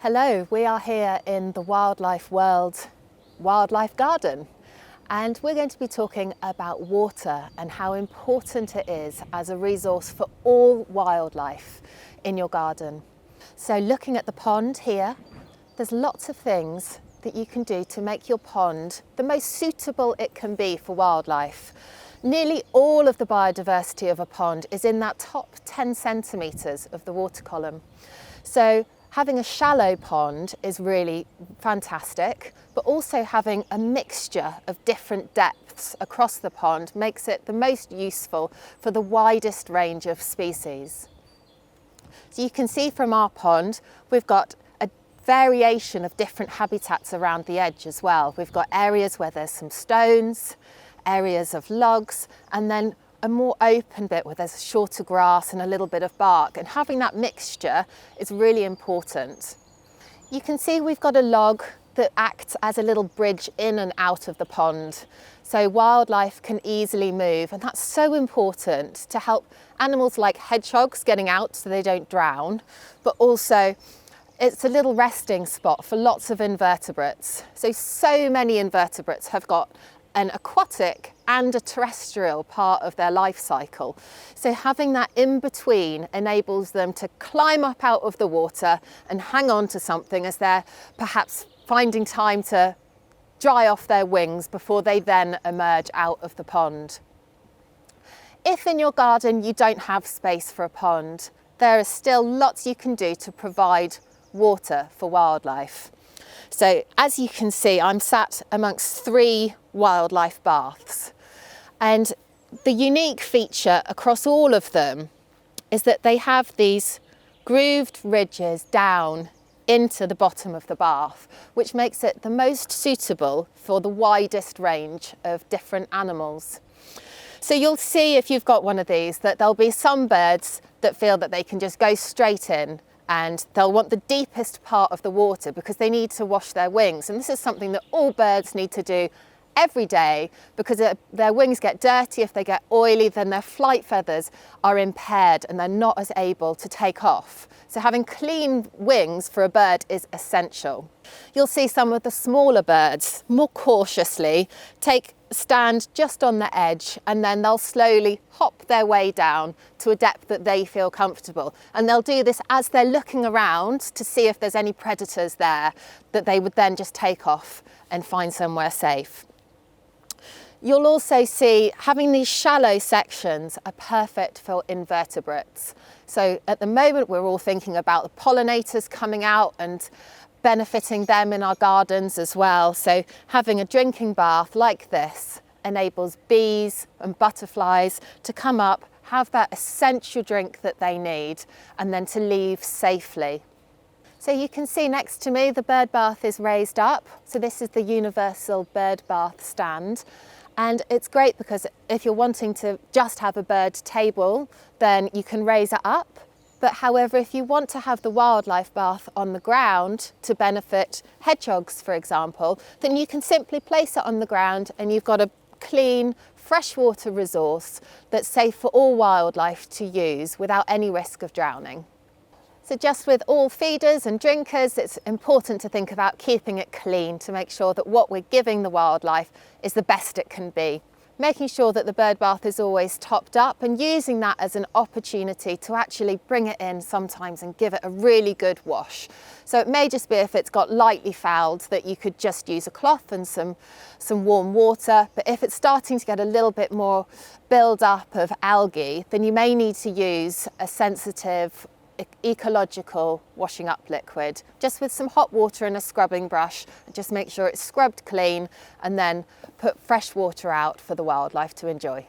Hello, we are here in the Wildlife World Wildlife Garden, and we're going to be talking about water and how important it is as a resource for all wildlife in your garden. So looking at the pond here, there's lots of things that you can do to make your pond the most suitable it can be for wildlife. Nearly all of the biodiversity of a pond is in that top 10 centimetres of the water column. So having a shallow pond is really fantastic, but also having a mixture of different depths across the pond makes it the most useful for the widest range of species. So you can see from our pond, we've got a variation of different habitats around the edge as well. We've got areas where there's some stones, areas of logs, and then a more open bit where there's shorter grass and a little bit of bark, and having that mixture is really important. You can see we've got a log that acts as a little bridge in and out of the pond, so wildlife can easily move, and that's so important to help animals like hedgehogs getting out so they don't drown, but also it's a little resting spot for lots of invertebrates. So many invertebrates have got an aquatic and a terrestrial part of their life cycle. So having that in between enables them to climb up out of the water and hang on to something as they're perhaps finding time to dry off their wings before they then emerge out of the pond. If in your garden you don't have space for a pond, there is still lots you can do to provide water for wildlife. So as you can see, I'm sat amongst 3 wildlife baths, and the unique feature across all of them is that they have these grooved ridges down into the bottom of the bath, which makes it the most suitable for the widest range of different animals. So you'll see if you've got one of these that there'll be some birds that feel that they can just go straight in, and they'll want the deepest part of the water because they need to wash their wings. And this is something that all birds need to do every day because their wings get dirty. If they get oily, then their flight feathers are impaired and they're not as able to take off. So having clean wings for a bird is essential. You'll see some of the smaller birds more cautiously stand just on the edge, and then they'll slowly hop their way down to a depth that they feel comfortable. And they'll do this as they're looking around to see if there's any predators there that they would then just take off and find somewhere safe. You'll also see having these shallow sections are perfect for invertebrates. So at the moment we're all thinking about the pollinators coming out and benefiting them in our gardens as well. So having a drinking bath like this enables bees and butterflies to come up, have that essential drink that they need, and then to leave safely. So you can see next to me the bird bath is raised up. So this is the universal bird bath stand. And it's great because if you're wanting to just have a bird table, then you can raise it up. But however, if you want to have the wildlife bath on the ground to benefit hedgehogs, for example, then you can simply place it on the ground and you've got a clean, freshwater resource that's safe for all wildlife to use without any risk of drowning. So just with all feeders and drinkers, it's important to think about keeping it clean to make sure that what we're giving the wildlife is the best it can be. Making sure that the bird bath is always topped up and using that as an opportunity to actually bring it in sometimes and give it a really good wash. So it may just be if it's got lightly fouled that you could just use a cloth and some warm water, but if it's starting to get a little bit more build up of algae, then you may need to use a sensitive ecological washing up liquid, just with some hot water and a scrubbing brush. Just make sure it's scrubbed clean and then put fresh water out for the wildlife to enjoy.